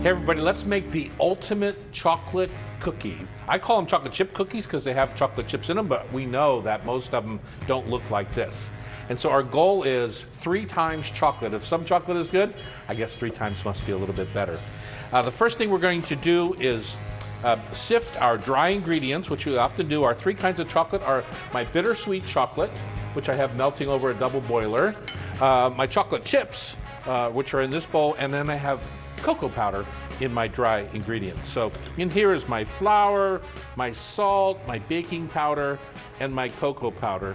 Hey everybody, let's make the ultimate chocolate cookie. I call them chocolate chip cookies because they have chocolate chips in them, but we know that most of them don't look like this. And so our goal is 3 times chocolate. If some chocolate is good, I guess 3 times must be a little bit better. The first thing we're going to do is sift our dry ingredients, which we often do. Our 3 kinds of chocolate are my bittersweet chocolate, which I have melting over a double boiler, my chocolate chips, which are in this bowl, and then I have cocoa powder in my dry ingredients. So in here is my flour, my salt, my baking powder, and my cocoa powder.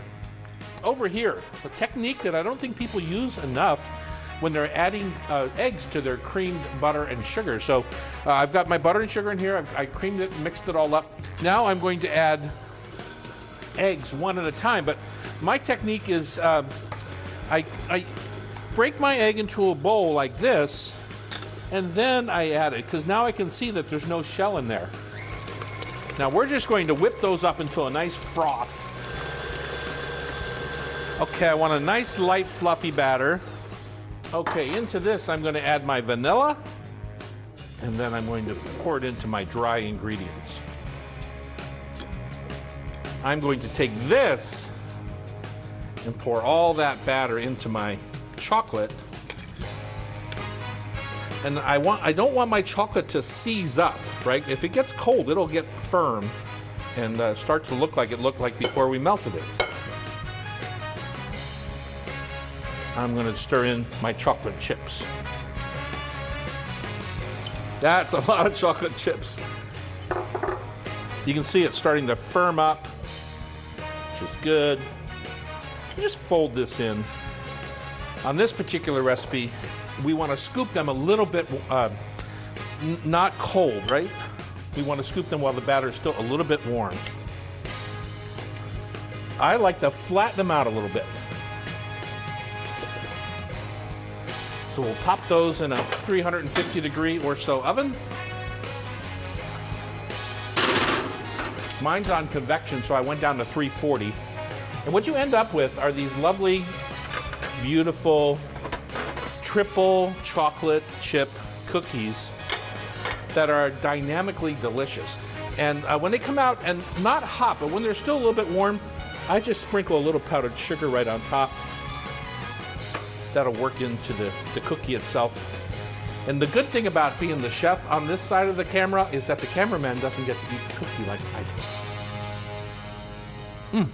Over here, a technique that I don't think people use enough when they're adding eggs to their creamed butter and sugar. So I've got my butter and sugar in here. I creamed it, mixed it all up. Now I'm going to add eggs one at a time, but my technique is I break my egg into a bowl like this, and then I add it, because now I can see that there's no shell in there. Now we're just going to whip those up into a nice froth. Okay, I want a nice light fluffy batter. Okay, into this I'm going to add my vanilla, and then I'm going to pour it into my dry ingredients. I'm going to take this and pour all that batter into my chocolate. And I don't want my chocolate to seize up, right? If it gets cold, it'll get firm and start to look like it looked like before we melted it. I'm going to stir in my chocolate chips. That's a lot of chocolate chips. You can see it's starting to firm up, which is good. Just fold this in. On this particular recipe, we want to scoop them a little bit, not cold, right? We want to scoop them while the batter is still a little bit warm. I like to flatten them out a little bit. So we'll pop those in a 350 degree or so oven. Mine's on convection, so I went down to 340. And what you end up with are these lovely, beautiful, triple chocolate chip cookies that are dynamically delicious. And when they come out, and not hot, but when they're still a little bit warm, I just sprinkle a little powdered sugar right on top. That'll work into the cookie itself. And the good thing about being the chef on this side of the camera is that the cameraman doesn't get to eat the cookie like I do.